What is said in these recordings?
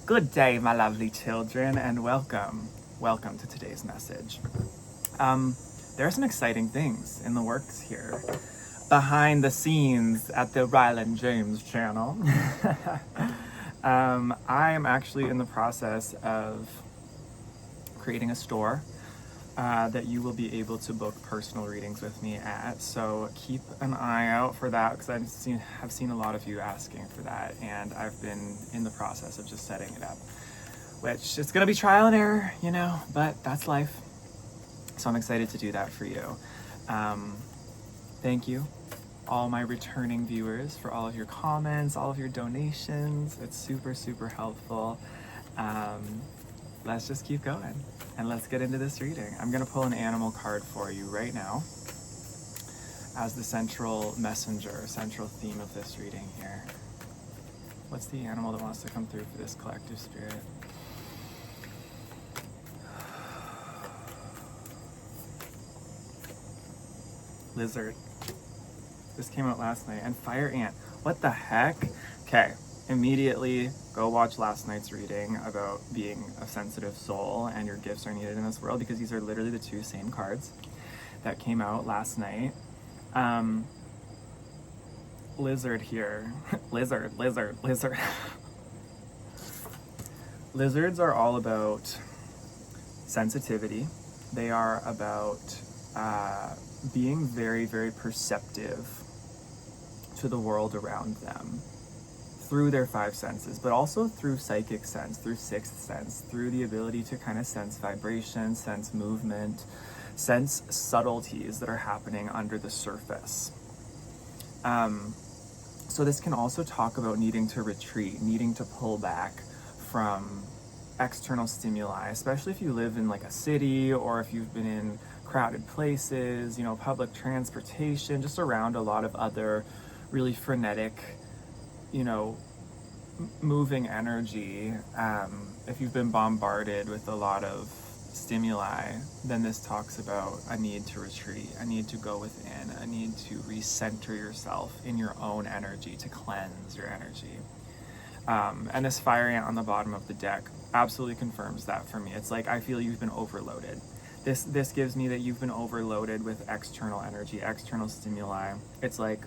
Good day, my lovely children, and welcome. Welcome to today's message. There are some exciting things in the works here. Behind the scenes at the Ryland James channel. I am actually in the process of creating a store that you will be able to book personal readings with me at. So keep an eye out for that, because I've seen a lot of you asking for that, and I've been in the process of just setting it up, which it's gonna be trial and error, but that's life. So I'm excited to do that for you. Thank you, all my returning viewers, for all of your comments, all of your donations. It's super, super helpful. Let's just keep going and let's get into this reading. I'm gonna pull an animal card for you right now as the central messenger, central theme of this reading here. What's the animal that wants to come through for this collective spirit? Lizard. This came out last night. And fire ant. What the heck? Okay. Immediately go watch last night's reading about being a sensitive soul and your gifts are needed in this world, because these are literally the two same cards that came out last night. Lizard here. Lizard. Lizards are all about sensitivity. They are about being very, very perceptive to the world around them through their five senses, but also through psychic sense, through sixth sense, through the ability to kind of sense vibration, sense movement, sense subtleties that are happening under the surface. So this can also talk about needing to retreat, needing to pull back from external stimuli, especially if you live in like a city, or if you've been in crowded places, public transportation, just around a lot of other really frenetic, moving energy. If you've been bombarded with a lot of stimuli, then this talks about a need to retreat, a need to go within, a need to recenter yourself in your own energy, to cleanse your energy. And this fire ant on the bottom of the deck absolutely confirms that for me. It's like, I feel you've been overloaded. This gives me that you've been overloaded with external energy, external stimuli. It's like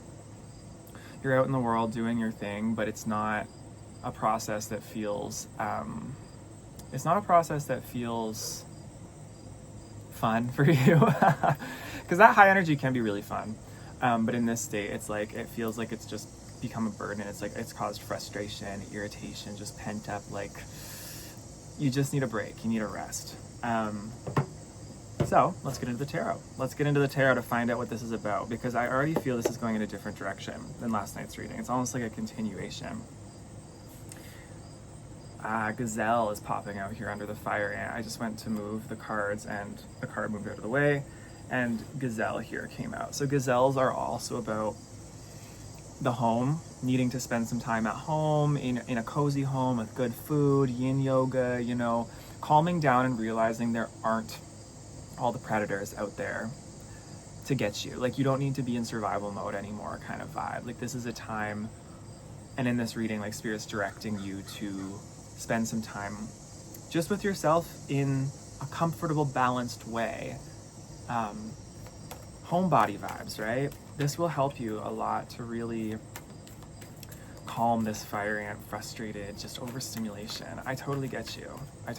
you're out in the world doing your thing, but it's not a process that feels fun for you. Because that high energy can be really fun, but in this state, it's like it feels like it's just become a burden. It's like it's caused frustration, irritation, just pent up, like you just need a break, you need a rest. So let's get into the tarot. Let's get into the tarot to find out what this is about, because I already feel this is going in a different direction than last night's reading. It's almost like a continuation. Gazelle is popping out here under the fire ant. I just went to move the cards and the card moved out of the way, and Gazelle here came out. So gazelles are also about the home, needing to spend some time at home, in a cozy home with good food, yin yoga, calming down and realizing there aren't all the predators out there to get you. Like, you don't need to be in survival mode anymore kind of vibe. Like, this is a time, and in this reading, like, Spirit's directing you to spend some time just with yourself in a comfortable, balanced way. Homebody vibes, right? This will help you a lot to really calm this fire ant frustrated, just overstimulation. I totally get you. I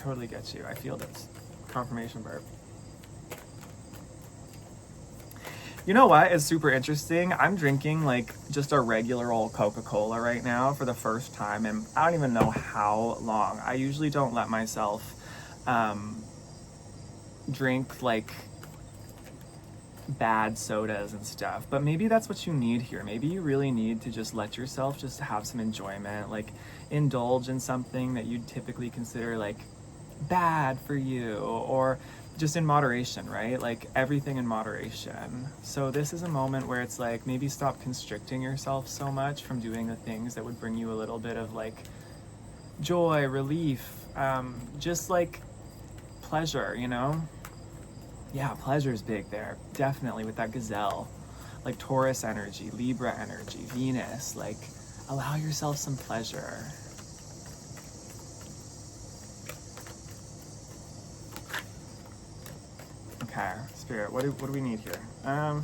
feel this. Confirmation burp. You know what is super interesting? I'm drinking like just a regular old Coca-Cola right now for the first time, and I don't even know how long. I usually don't let myself drink like bad sodas and stuff, but maybe that's what you need here. Maybe you really need to just let yourself just have some enjoyment, like indulge in something that you'd typically consider like bad for you, or just in moderation, right? Like everything in moderation. So this is a moment where it's like, maybe stop constricting yourself so much from doing the things that would bring you a little bit of like joy, relief, just like pleasure, Yeah, pleasure's big there, definitely, with that gazelle. Like Taurus energy, Libra energy, Venus, like allow yourself some pleasure. Spirit, what do we need here?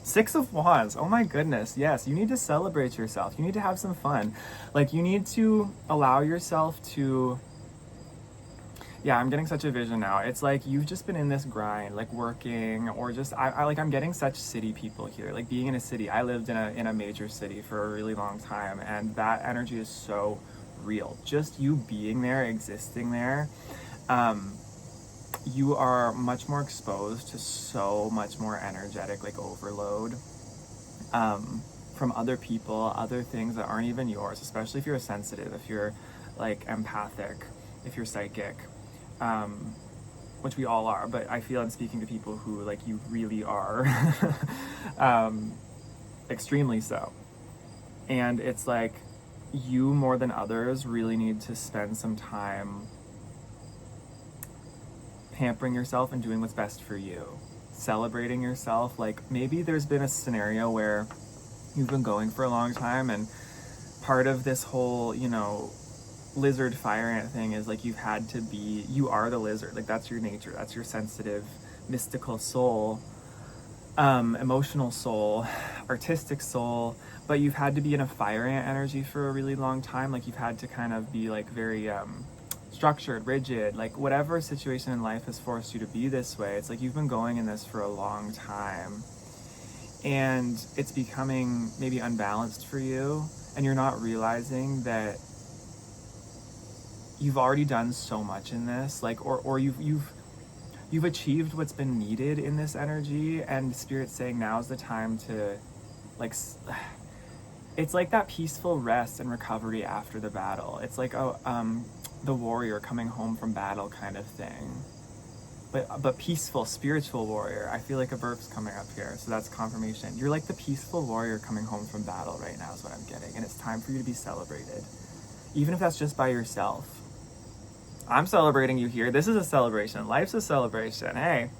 Six of Wands. Oh my goodness. Yes, you need to celebrate yourself. You need to have some fun. Like, you need to allow yourself to... Yeah, I'm getting such a vision now. It's like you've just been in this grind, like working, or just I'm getting such city people here. Like being in a city. I lived in a major city for a really long time, and that energy is so real. Just you being there, existing there. You are much more exposed to so much more energetic like overload from other people, other things that aren't even yours, especially if you're sensitive, if you're like empathic, if you're psychic, which we all are, but I feel I'm speaking to people who like you really are extremely so. And it's like you more than others really need to spend some time pampering yourself and doing what's best for you, celebrating yourself. Like maybe there's been a scenario where you've been going for a long time, and part of this whole, you know, lizard fire ant thing is like you are the lizard. Like that's your nature, that's your sensitive, mystical soul, emotional soul, artistic soul. But you've had to be in a fire ant energy for a really long time. Like you've had to kind of be like very structured, rigid, like whatever situation in life has forced you to be this way. It's like you've been going in this for a long time, and it's becoming maybe unbalanced for you, and you're not realizing that you've already done so much in this, like, or you've achieved what's been needed in this energy, and Spirit's saying now's the time to, like, it's like that peaceful rest and recovery after the battle. It's like the warrior coming home from battle kind of thing, but peaceful, spiritual warrior. I feel like a verb's coming up here, so that's confirmation. You're like the peaceful warrior coming home from battle right now is what I'm getting, and it's time for you to be celebrated, even if that's just by yourself. I'm celebrating you here. This is a celebration. Life's a celebration. Hey.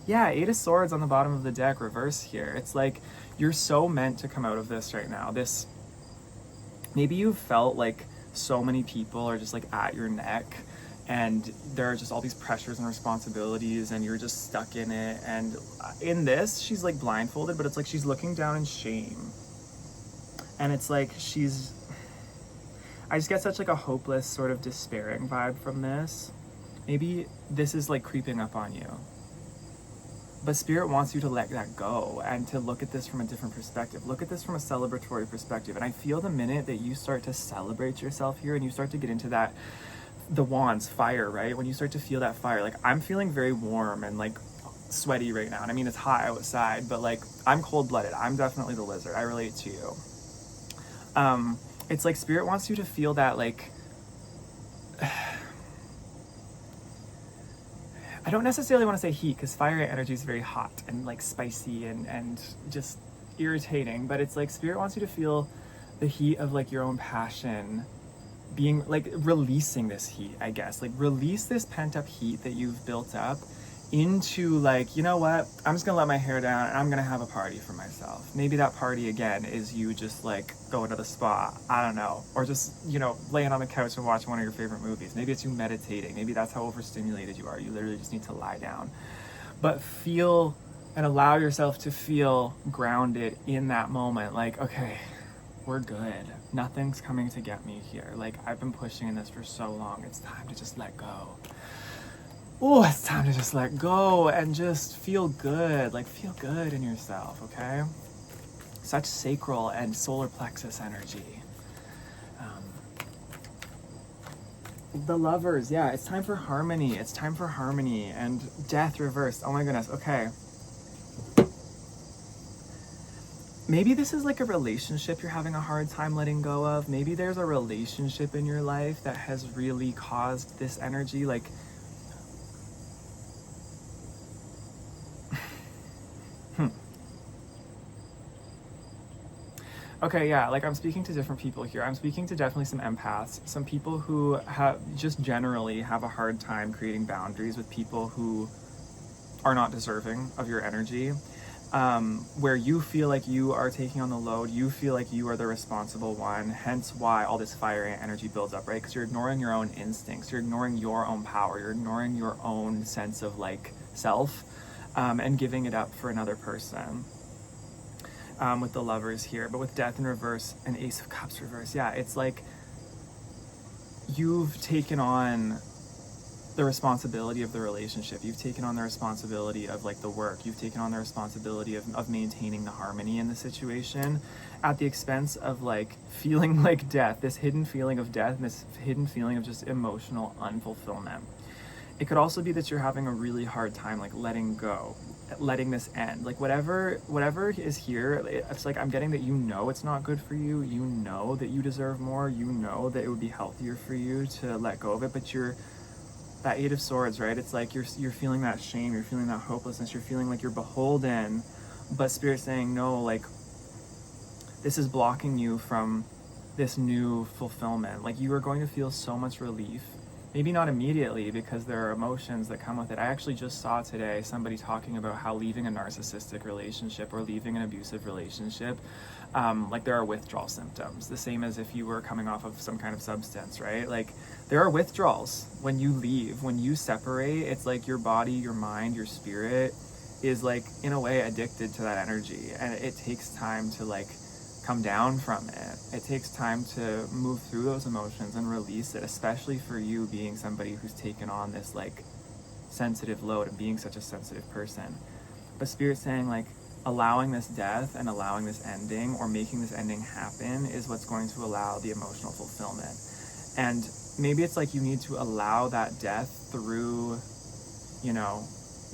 Yeah, 8 of Swords on the bottom of the deck, reverse here. It's like you're so meant to come out of this right now. This, maybe you've felt like so many people are just like at your neck, and there are just all these pressures and responsibilities, and you're just stuck in it. And in this, she's like blindfolded, but it's like she's looking down in shame. And it's like I just get such like a hopeless, sort of despairing vibe from this. Maybe this is like creeping up on you. But Spirit wants you to let that go and to look at this from a different perspective. Look at this from a celebratory perspective. And I feel the minute that you start to celebrate yourself here and you start to get into that, the wands, fire, right? When you start to feel that fire, like I'm feeling very warm and like sweaty right now. And I mean, it's hot outside, but like I'm cold-blooded. I'm definitely the lizard. I relate to you. It's like Spirit wants you to feel that like, I don't necessarily want to say heat, because fire energy is very hot and like spicy and just irritating, but it's like Spirit wants you to feel the heat of like your own passion, being like releasing this heat, I guess. Like release this pent up heat that you've built up into like, you know what, I'm just gonna let my hair down and I'm gonna have a party for myself. Maybe that party again is you just like going to the spa, I don't know, or just, you know, laying on the couch and watching one of your favorite movies. Maybe it's you meditating. Maybe that's how overstimulated you are. You literally just need to lie down. But feel and allow yourself to feel grounded in that moment. Like, okay, we're good. Nothing's coming to get me here. Like, I've been pushing in this for so long. It's time to just let go. Oh, it's time to just let go and just feel good. Like, feel good in yourself, okay? Such sacral and solar plexus energy. The Lovers, yeah, it's time for harmony. It's time for harmony. And Death reversed. Oh my goodness, okay. Maybe this is like a relationship you're having a hard time letting go of. Maybe there's a relationship in your life that has really caused this energy. Like, okay, yeah, like I'm speaking to different people here. I'm speaking to definitely some empaths, some people who have just generally have a hard time creating boundaries with people who are not deserving of your energy, where you feel like you are taking on the load, you feel like you are the responsible one, hence why all this fire and energy builds up, right? Because you're ignoring your own instincts, you're ignoring your own power, you're ignoring your own sense of like self. and giving it up for another person. With the Lovers here, but with Death in reverse and Ace of Cups reverse, yeah, it's like you've taken on the responsibility of the relationship. You've taken on the responsibility of like the work. You've taken on the responsibility of maintaining the harmony in the situation at the expense of like feeling like death, this hidden feeling of death and this hidden feeling of just emotional unfulfillment. It could also be that you're having a really hard time like letting go, letting this end. Like whatever is here, it's like I'm getting that you know it's not good for you. You know that you deserve more. You know that it would be healthier for you to let go of it, but you're that Eight of Swords, right? It's like you're feeling that shame, you're feeling that hopelessness, you're feeling like you're beholden, but Spirit's saying, no, like, this is blocking you from this new fulfillment. Like, you are going to feel so much relief. Maybe not immediately, because there are emotions that come with it. I actually just saw today somebody talking about how leaving a narcissistic relationship or leaving an abusive relationship, like there are withdrawal symptoms, the same as if you were coming off of some kind of substance, right? Like there are withdrawals when you leave, when you separate. It's like your body, your mind, your spirit is like in a way addicted to that energy, and it takes time to like come down from it. It takes time to move through those emotions and release it, especially for you being somebody who's taken on this like sensitive load and being such a sensitive person. But Spirit's saying like allowing this death and allowing this ending or making this ending happen is what's going to allow the emotional fulfillment. And maybe it's like you need to allow that death through, you know,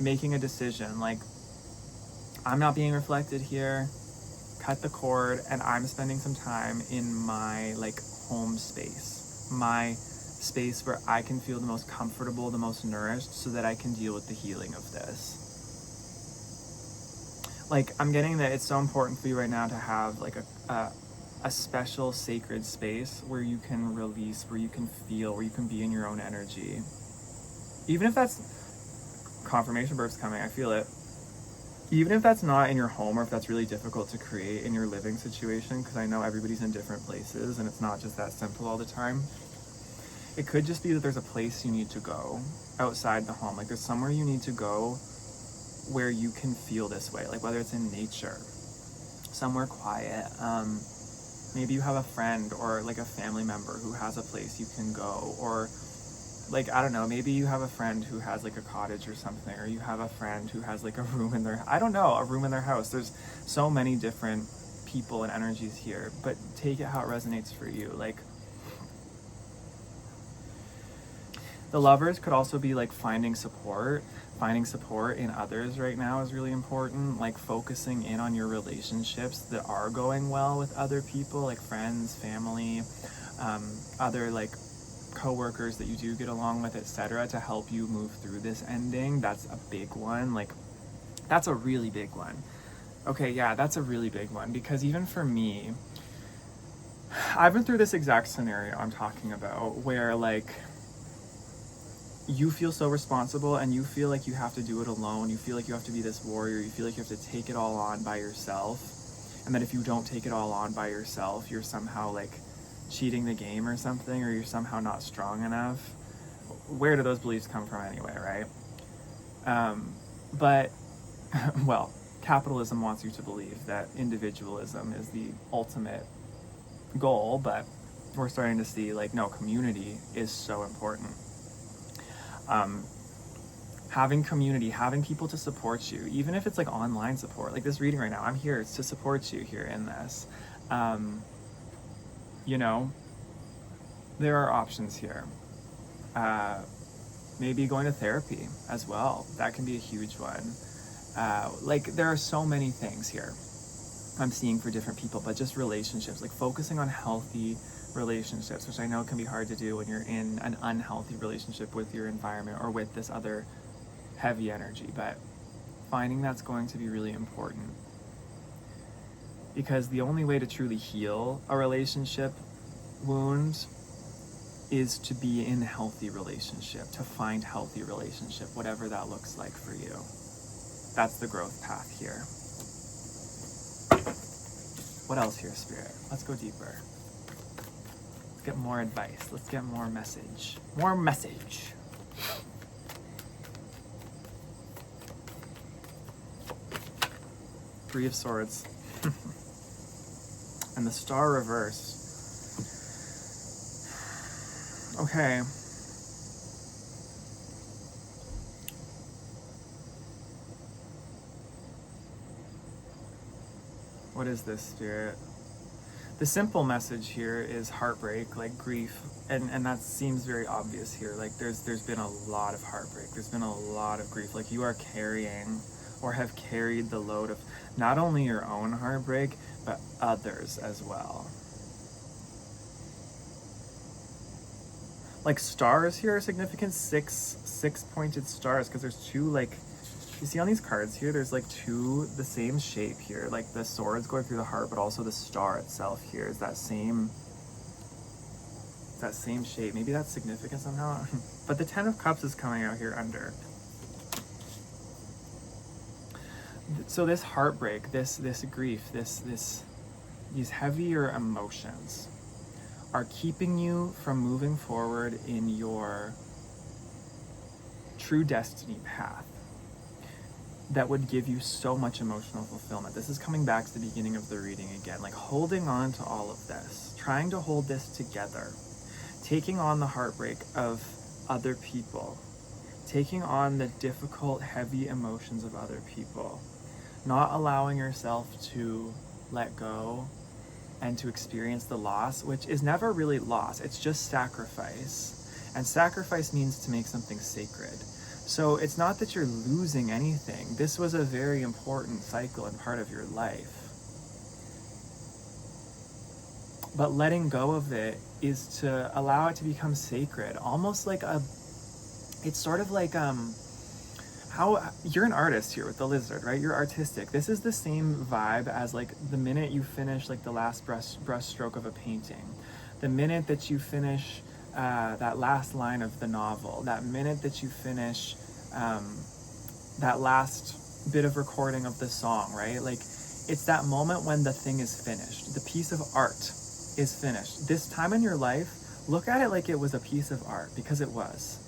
making a decision like, I'm not being reflected here, cut the cord, and I'm spending some time in my like home space, my space where I can feel the most comfortable, the most nourished, so that I can deal with the healing of this. Like, I'm getting that it's so important for you right now to have like a special sacred space where you can release, where you can feel, where you can be in your own energy. Even if that's confirmation births coming, I feel it. Even if that's not in your home, or if that's really difficult to create in your living situation, because I know everybody's in different places and it's not just that simple all the time. It could just be that there's a place you need to go outside the home. Like there's somewhere you need to go where you can feel this way, like whether it's in nature, somewhere quiet. Maybe you have a friend or like a family member who has a place you can go, or like, I don't know, maybe you have a friend who has like a cottage or something, or you have a friend who has like a room in their, I don't know, a room in their house. There's so many different people and energies here, but take it how it resonates for you. Like, the Lovers could also be like finding support in others right now is really important. Like focusing in on your relationships that are going well with other people, like friends, family, other like co-workers that you do get along with, etc., to help you move through this ending. That's a big one. Like, that's a really big one. Okay, yeah, that's a really big one, because even for me, I've been through this exact scenario I'm talking about, where like you feel so responsible and you feel like you have to do it alone. You feel like you have to be this warrior. You feel like you have to take it all on by yourself, and that if you don't take it all on by yourself, you're somehow like cheating the game or something, or you're somehow not strong enough. Where do those beliefs come from anyway, right? But well, capitalism wants you to believe that individualism is the ultimate goal, but we're starting to see like, no, community is so important. Having community, having people to support you, even if it's like online support, like this reading right now, I'm here to support you here in this. You know, there are options here. Maybe going to therapy as well. That can be a huge one. Like, there are so many things here I'm seeing for different people, but just relationships, like focusing on healthy relationships, which I know can be hard to do when you're in an unhealthy relationship with your environment or with this other heavy energy, but finding that's going to be really important. Because the only way to truly heal a relationship wound is to be in a healthy relationship, to find healthy relationship, whatever that looks like for you. That's the growth path here. What else here, Spirit? Let's go deeper. Let's get more advice. Let's get more message. More message. Three of Swords. And the Star reversed. Okay. What is this, Spirit? The simple message here is heartbreak, like grief, and that seems very obvious here. Like there's been a lot of heartbreak. There's been a lot of grief. Like you are carrying or have carried the load of not only your own heartbreak, but others as well. Like stars here are significant, six pointed stars, because there's two, like, you see on these cards here, there's like two, the same shape here, like the swords going through the heart, but also the star itself here is that same shape. Maybe that's significant somehow. But the Ten of Cups is coming out here under. So this heartbreak, this grief, these heavier emotions are keeping you from moving forward in your true destiny path that would give you so much emotional fulfillment. This is coming back to the beginning of the reading again, like holding on to all of this, trying to hold this together, taking on the heartbreak of other people, taking on the difficult, heavy emotions of other people, not allowing yourself to let go and to experience the loss, which is never really loss, it's just sacrifice. And sacrifice means to make something sacred. So it's not that you're losing anything. This was a very important cycle and part of your life. But letting go of it is to allow it to become sacred, almost like it's sort of like, how you're an artist here with the lizard, right? You're artistic. This is the same vibe as like the minute you finish like the last brush stroke of a painting, the minute that you finish that last line of the novel, that minute that you finish that last bit of recording of the song, right? Like it's that moment when the thing is finished, the piece of art is finished. This time in your life, look at it like it was a piece of art, because it was.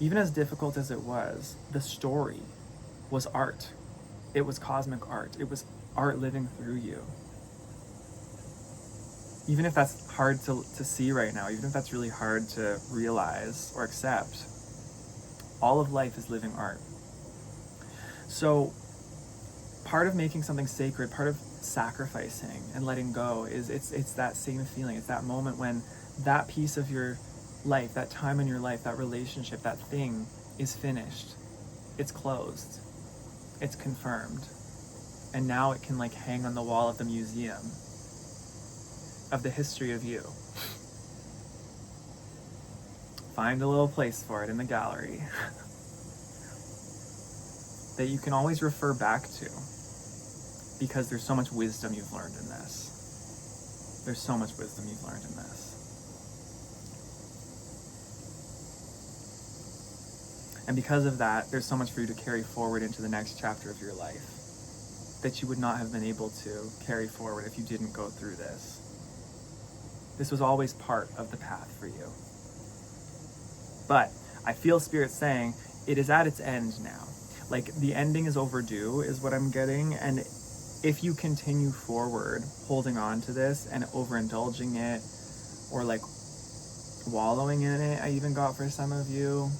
Even as difficult as it was, the story was art. It was cosmic art. It was art living through you. Even if that's hard to see right now, even if that's really hard to realize or accept, all of life is living art. So part of making something sacred, part of sacrificing and letting go is it's that same feeling. It's that moment when that piece of your life, that time in your life, that relationship, that thing is finished. It's closed. It's confirmed. And now it can like hang on the wall of the museum of the history of you. Find a little place for it in the gallery that you can always refer back to, because there's so much wisdom you've learned in this. There's so much wisdom you've learned in this. And because of that, there's so much for you to carry forward into the next chapter of your life that you would not have been able to carry forward if you didn't go through this. This was always part of the path for you. But I feel Spirit saying it is at its end now. Like the ending is overdue is what I'm getting. And if you continue forward holding on to this and overindulging it, or like wallowing in it, I even got for some of you,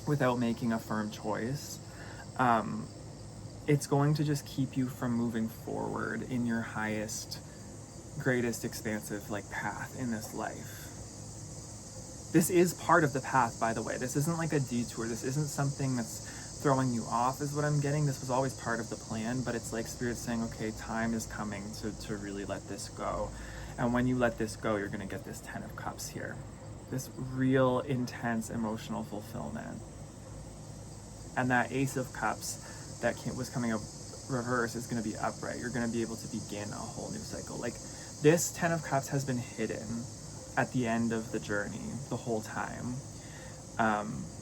without making a firm choice, it's going to just keep you from moving forward in your highest, greatest expansive like path in this life. This is part of the path, by the way. This isn't like a detour. This isn't something that's throwing you off is what I'm getting. This was always part of the plan, but it's like Spirit saying, okay, time is coming to really let this go. And when you let this go, you're going to get this 10 of Cups here. This real intense emotional fulfillment. And that Ace of Cups that was coming up reverse is going to be upright. You're going to be able to begin a whole new cycle. Like this 10 of Cups has been hidden at the end of the journey the whole time.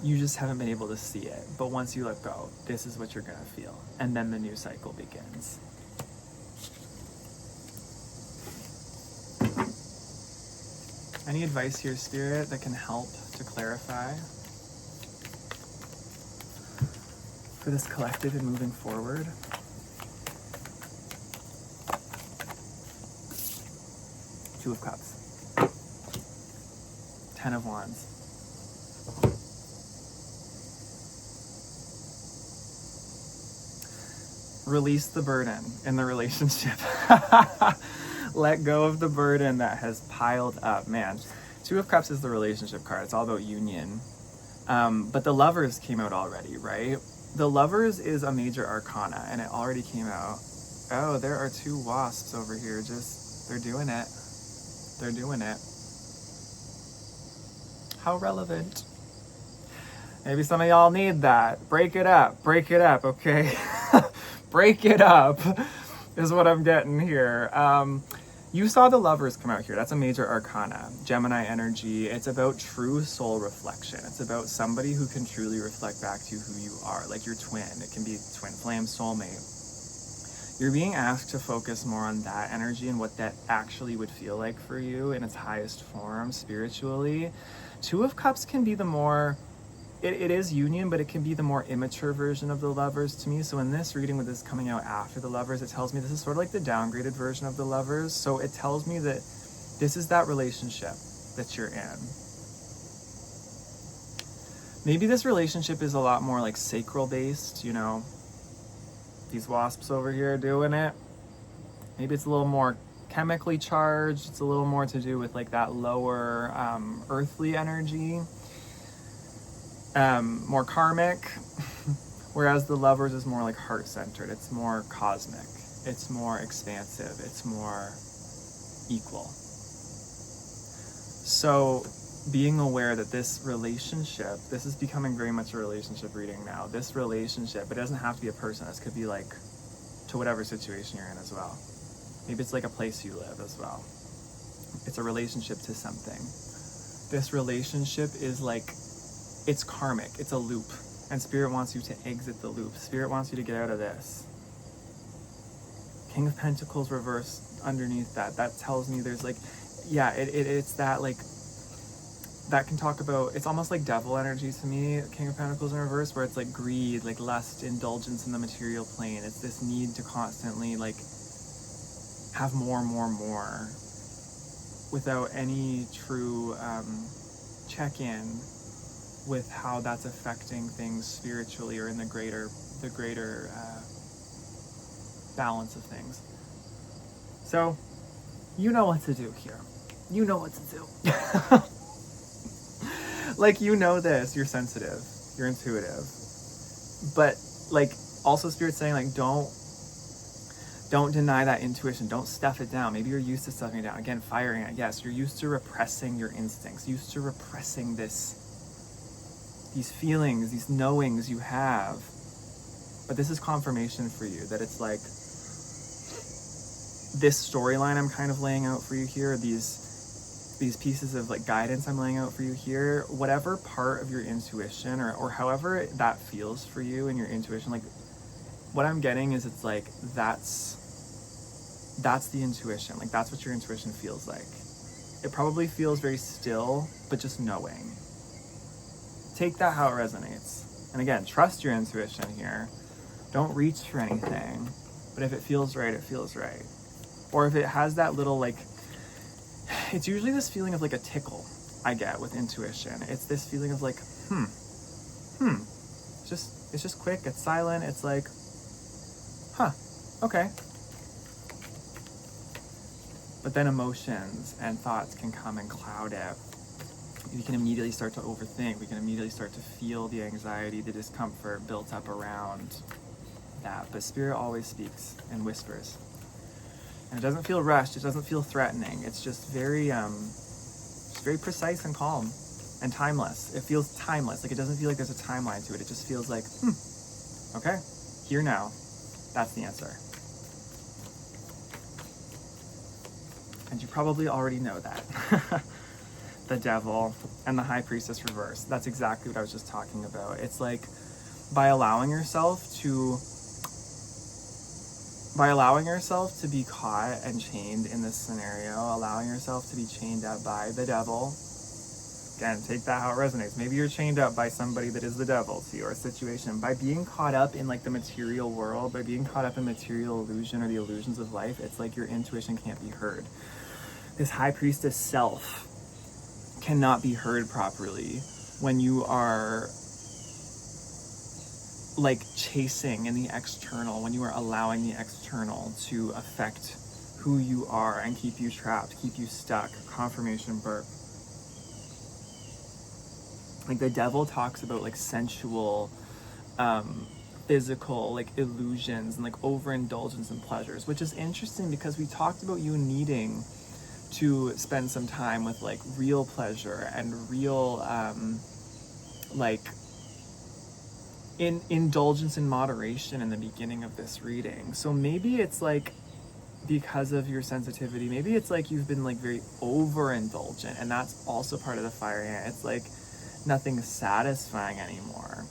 You just haven't been able to see it. But once you let go, this is what you're going to feel. And then the new cycle begins. Any advice here, Spirit, that can help to clarify for this collective in moving forward? Two of Cups. Ten of Wands. Release the burden in the relationship. Let go of the burden that has piled up. Man, Two of Cups is the relationship card. It's all about union. But the Lovers came out already, right? The Lovers is a major arcana, and it already came out. Oh, there are two wasps over here. They're doing it. They're doing it. How relevant. Maybe some of y'all need that. Break it up, okay? Break it up is what I'm getting here. You saw the Lovers come out here. That's a major arcana. Gemini energy. It's about true soul reflection. It's about somebody who can truly reflect back to who you are, like your twin. It can be twin flame, soulmate. You're being asked to focus more on that energy and what that actually would feel like for you in its highest form spiritually. Two of Cups can be the more, it is union, but it can be the more immature version of the Lovers to me. So in this reading, with this coming out after the Lovers, it tells me this is sort of like the downgraded version of the Lovers. So it tells me that this is that relationship that you're in. Maybe this relationship is a lot more like sacral based, you know, these wasps over here doing it. Maybe it's a little more chemically charged. It's a little more to do with like that lower earthly energy. More karmic, whereas the Lovers is more like heart-centered. It's more cosmic. It's more expansive. It's more equal. So being aware that this relationship, this is becoming very much a relationship reading now. This relationship, it doesn't have to be a person. This could be like to whatever situation you're in as well. Maybe it's like a place you live as well. It's a relationship to something. This relationship is like, it's karmic, it's a loop, and Spirit wants you to exit the loop. Spirit wants you to get out of this. King of Pentacles reversed underneath that. That tells me there's like, yeah, it's that like, that can talk about, it's almost like devil energy to me, King of Pentacles in reverse, where it's like greed, like lust, indulgence in the material plane. It's this need to constantly like have more, without any true check-in with how that's affecting things spiritually or in the greater balance of things. So, you know what to do here. You know what to do. Like, you know this. You're sensitive. You're intuitive. But, like, also Spirit's saying, like, don't deny that intuition. Don't stuff it down. Maybe you're used to stuffing it down. Again, firing it. Yes, you're used to repressing your instincts. Used to repressing these feelings, these knowings you have. But this is confirmation for you that it's like this storyline I'm kind of laying out for you here, these pieces of like guidance I'm laying out for you here, whatever part of your intuition or however that feels for you and your intuition, like what I'm getting is it's like that's the intuition. Like that's what your intuition feels like. It probably feels very still, but just knowing. Take that how it resonates. And again, trust your intuition here. Don't reach for anything. But if it feels right, it feels right. Or if it has that little like, it's usually this feeling of like a tickle I get with intuition. It's this feeling of like, It's just quick, it's silent, it's like, okay. But then emotions and thoughts can come and cloud it. We can immediately start to overthink. We can immediately start to feel the anxiety, the discomfort built up around that. But Spirit always speaks and whispers. And it doesn't feel rushed. It doesn't feel threatening. It's just very precise and calm and timeless. It feels timeless. Like it doesn't feel like there's a timeline to it. It just feels like, okay, here now. That's the answer. And you probably already know that. The Devil and the High Priestess reverse. That's exactly what I was just talking about. It's like by allowing yourself to be caught and chained in this scenario, allowing yourself to be chained up by the devil. Again, take that how it resonates. Maybe you're chained up by somebody that is the devil to your situation. By being caught up in like the material world, by being caught up in material illusion or the illusions of life, it's like your intuition can't be heard. this high priestess self cannot be heard properly when you are like chasing in the external, when you are allowing the external to affect who you are and keep you trapped, keep you stuck. Confirmation birth. Like the devil talks about like sensual, physical like illusions and like overindulgence and pleasures, which is interesting because we talked about you needing to spend some time with like real pleasure and real like in indulgence in moderation in the beginning of this reading. So maybe it's like because of your sensitivity, maybe it's like you've been like very overindulgent, and that's also part of the fire ant. It's like nothing satisfying anymore,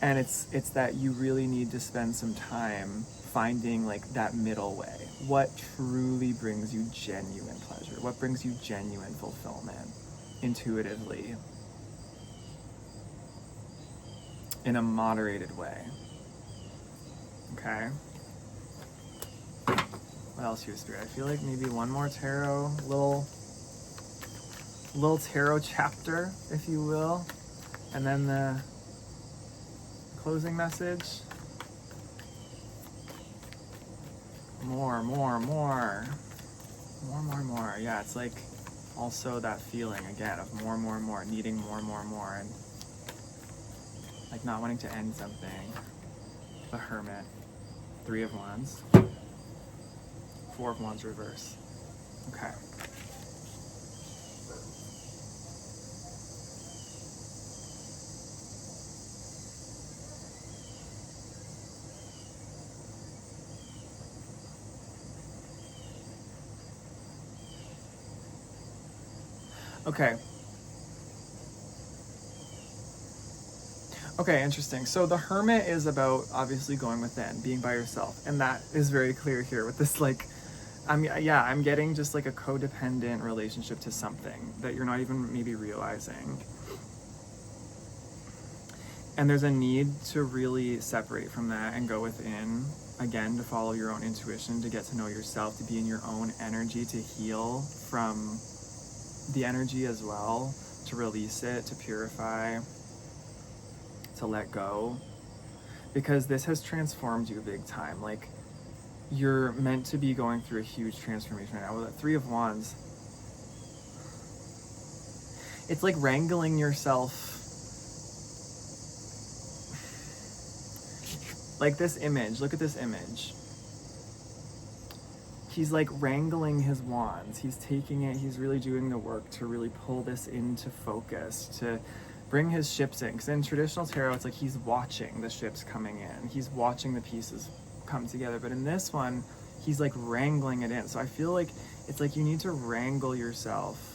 and it's that you really need to spend some time finding like that middle way. What truly brings you genuine pleasure? What brings you genuine fulfillment intuitively in a moderated way? Okay. What else here, Spirit? I feel like maybe one more tarot, little tarot chapter, if you will, and then the closing message. More. Yeah, it's like also that feeling again of more, needing more, and like not wanting to end something. The Hermit, 3 of Wands, 4 of Wands reverse. Okay. Okay, interesting. So the Hermit is about obviously going within, being by yourself, and that is very clear here with this like, I'm getting just like a codependent relationship to something that you're not even maybe realizing. And there's a need to really separate from that and go within, again, to follow your own intuition, to get to know yourself, to be in your own energy, to heal from the energy as well, to release it, to purify, to let go, because this has transformed you big time. Like, you're meant to be going through a huge transformation right now. With 3 of Wands, it's like wrangling yourself. Like this image, look at this image. He's like wrangling his wands. He's taking it, he's really doing the work to really pull this into focus, to bring his ships in. Because in traditional tarot, it's like he's watching the ships coming in. He's watching the pieces come together. But in this one, he's like wrangling it in. So I feel like it's like you need to wrangle yourself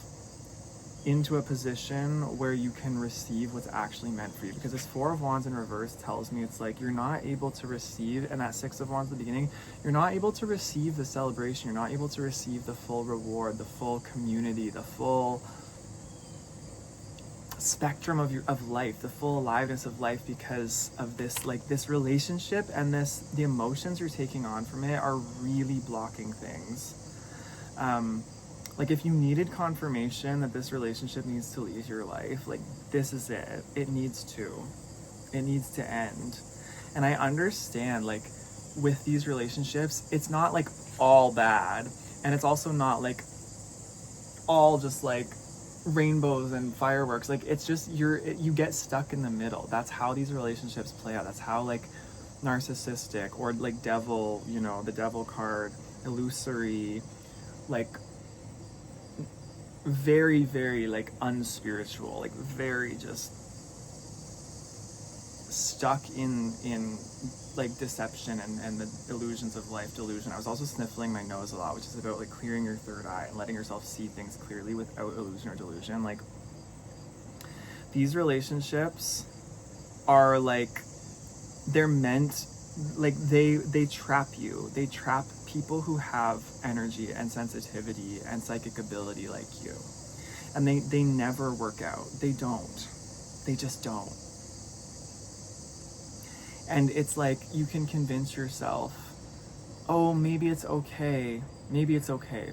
into a position where you can receive what's actually meant for you. Because this 4 of Wands in reverse tells me it's like you're not able to receive, and that 6 of Wands at the beginning, you're not able to receive the celebration, you're not able to receive the full reward, the full community, the full spectrum of life, the full aliveness of life, because of this, like this relationship and the emotions you're taking on from it are really blocking things. Like if you needed confirmation that this relationship needs to leave your life, like this is it. It needs to end. And I understand, like with these relationships, it's not like all bad, and it's also not like all just like rainbows and fireworks. Like it's just you get stuck in the middle. That's how these relationships play out. That's how like narcissistic or like devil, you know, the devil card, illusory, like very, very like unspiritual, like very just stuck in like deception and the illusions of life delusion. I was also sniffling my nose a lot, which is about like clearing your third eye and letting yourself see things clearly without illusion or delusion. Like these relationships are like, they're meant, like they trap you. They trap people who have energy and sensitivity and psychic ability like you. And they never work out. They don't. They just don't. And it's like you can convince yourself, oh, maybe it's okay. Maybe it's okay.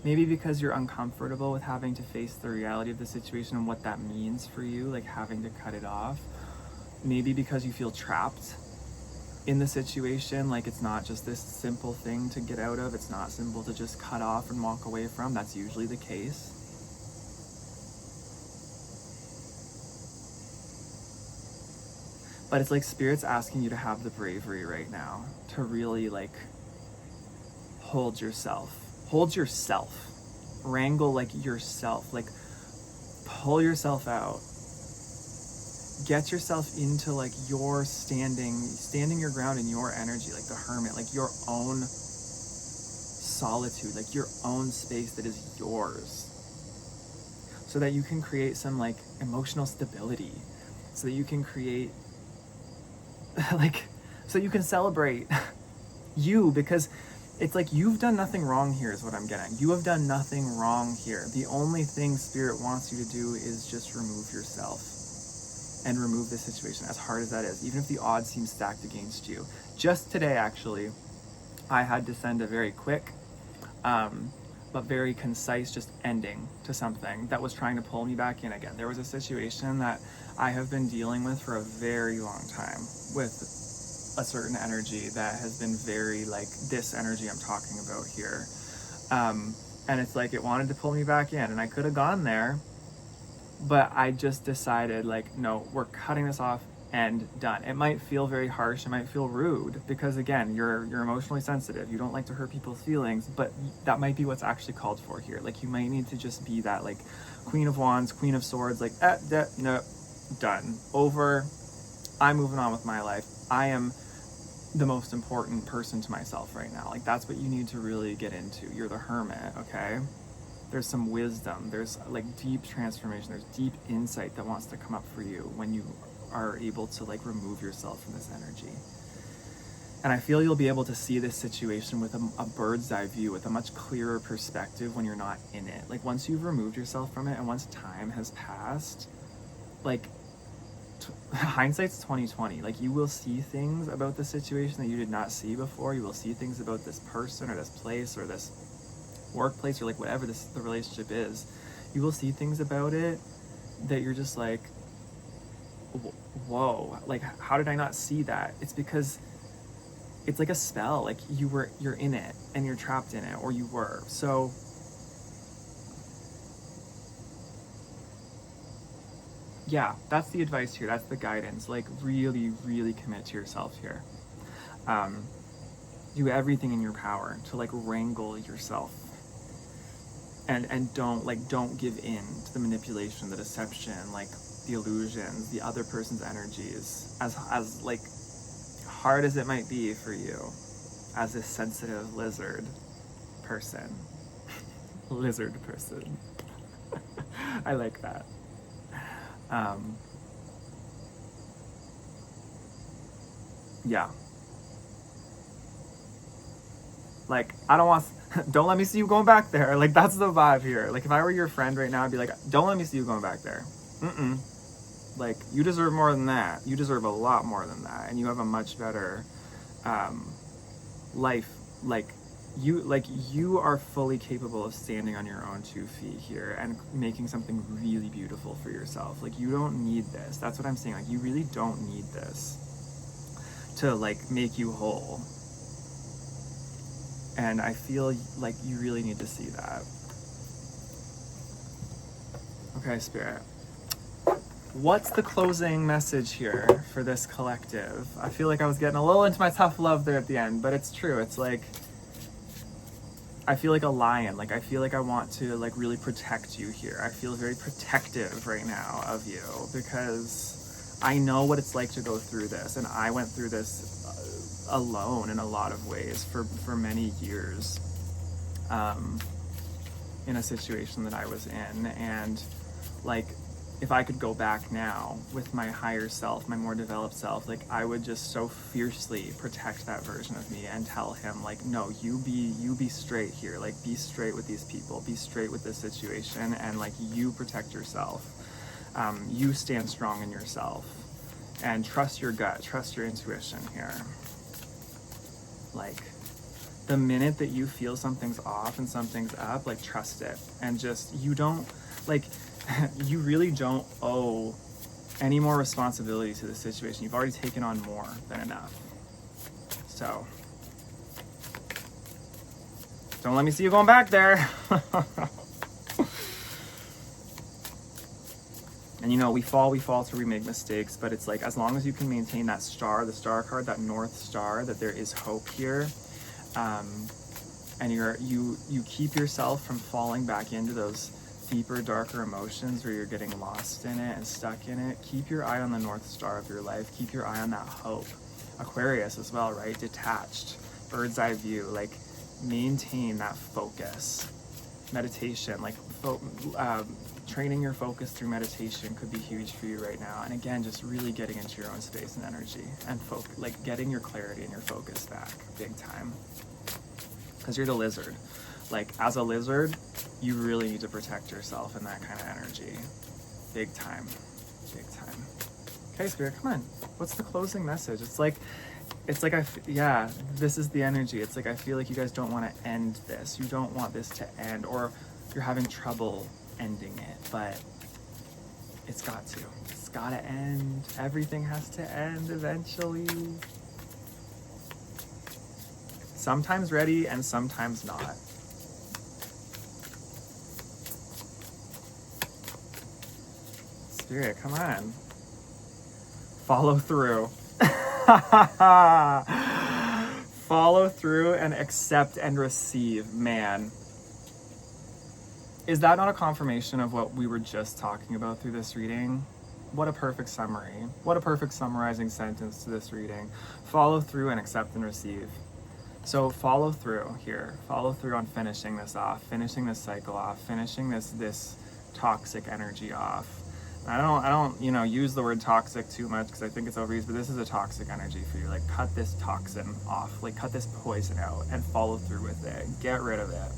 Maybe because you're uncomfortable with having to face the reality of the situation and what that means for you, like having to cut it off. Maybe because you feel trapped in the situation, like it's not just this simple thing to get out of. It's not simple to just cut off and walk away from. That's usually the case. But it's like Spirit's asking you to have the bravery right now to really like hold yourself, wrangle like yourself, like pull yourself out, get yourself into like your standing your ground in your energy, like the hermit, like your own solitude, like your own space that is yours, so that you can create some like emotional stability, so that you can create so you can celebrate you, because it's like you've done nothing wrong here is what I'm getting. You have done nothing wrong here. The only thing Spirit wants you to do is just remove yourself and remove the situation, as hard as that is, even if the odds seem stacked against you. Just today, actually, I had to send a very quick, but very concise just ending to something that was trying to pull me back in again. There was a situation that I have been dealing with for a very long time with a certain energy that has been very like this energy I'm talking about here. And it's like it wanted to pull me back in, and I could have gone there, but I just decided like, no, we're cutting this off and done. It might feel very harsh, it might feel rude, because again, you're emotionally sensitive, you don't like to hurt people's feelings, but that might be what's actually called for here. Like you might need to just be that like Queen of Wands, Queen of Swords, like no, done, over, I'm moving on with my life. I am the most important person to myself right now. Like that's what you need to really get into. You're the hermit, okay? There's some wisdom, there's like deep transformation, there's deep insight that wants to come up for you when you are able to like remove yourself from this energy. And I feel you'll be able to see this situation with a bird's eye view, with a much clearer perspective when you're not in it. Like once you've removed yourself from it and once time has passed, like hindsight's 2020. Like you will see things about the situation that you did not see before. You will see things about this person or this place or this workplace or like whatever the relationship is. You will see things about it that you're just like, whoa, like how did I not see that? It's because it's like a spell. Like you're in it and you're trapped in it, or you were. So yeah, that's the advice here. That's the guidance. Like really, really commit to yourself here. Do everything in your power to like wrangle yourself, and don't give in to the manipulation, the deception, like the illusions, the other person's energies, as like hard as it might be for you as a sensitive lizard person. Lizard person. I like that. Yeah. Like, I don't want, don't let me see you going back there. Like, that's the vibe here. Like, if I were your friend right now, I'd be like, don't let me see you going back there. Like, you deserve more than that. You deserve a lot more than that. And you have a much better, life. Like, you are fully capable of standing on your own 2 feet here and making something really beautiful for yourself. Like, you don't need this. That's what I'm saying. Like, you really don't need this to like make you whole. And I feel like you really need to see that. Okay, Spirit. What's the closing message here for this collective? I feel like I was getting a little into my tough love there at the end, but it's true. It's like, I feel like a lion. Like, I feel like I want to like really protect you here. I feel very protective right now of you, because I know what it's like to go through this. And I went through this alone in a lot of ways for many years, in a situation that I was in. And like, if I could go back now with my higher self, my more developed self, like I would just so fiercely protect that version of me and tell him like, no, you be straight here. Like, be straight with these people, be straight with this situation, and like, you protect yourself. You stand strong in yourself and trust your gut, trust your intuition here. Like, The minute that you feel something's off and something's up, like, trust it. And just, you don't, like, you really don't owe any more responsibility to the situation. You've already taken on more than enough. So, don't let me see you going back there. And you know, we falter, we make mistakes, but it's like, as long as you can maintain that star, the star card, that North Star, that there is hope here, and you keep yourself from falling back into those deeper, darker emotions where you're getting lost in it and stuck in it. Keep your eye on the North Star of your life. Keep your eye on that hope. Aquarius as well, right? Detached, bird's eye view, like, maintain that focus. Meditation, like, training your focus through meditation could be huge for you right now. And again, just really getting into your own space and energy and like getting your clarity and your focus back big time. Because you're the lizard. Like, as a lizard, you really need to protect yourself in that kind of energy. Big time. Big time. Okay, Spirit, come on. What's the closing message? It's like, yeah, this is the energy. It's like, I feel like you guys don't want to end this. You don't want this to end, or you're having trouble ending it, but it's got to. It's gotta end. Everything has to end eventually. Sometimes ready and sometimes not. Spirit, come on. Follow through. Follow through and accept and receive. Man, is that not a confirmation of what we were just talking about through this reading? What a perfect summary. What a perfect summarizing sentence to this reading. Follow through and accept and receive. So follow through here. Follow through on finishing this off, finishing this cycle off, finishing this toxic energy off. I don't, use the word toxic too much because I think it's overused, but this is a toxic energy for you. Like, cut this toxin off, like, cut this poison out and follow through with it. Get rid of it.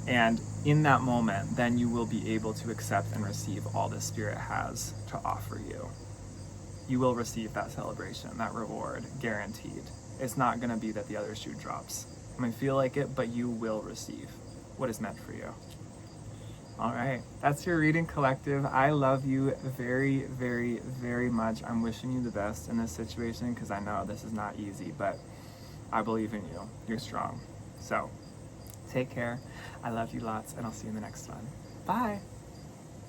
And in that moment, then you will be able to accept and receive all the Spirit has to offer you. You will receive that celebration, that reward, guaranteed. It's not going to be that the other shoe drops. It might feel like it, but you will receive what is meant for you. All right, that's your reading, collective. I love you very, very, very much. I'm wishing you the best in this situation because I know this is not easy, but I believe in you. You're strong. So take care. I love you lots, and I'll see you in the next one. Bye.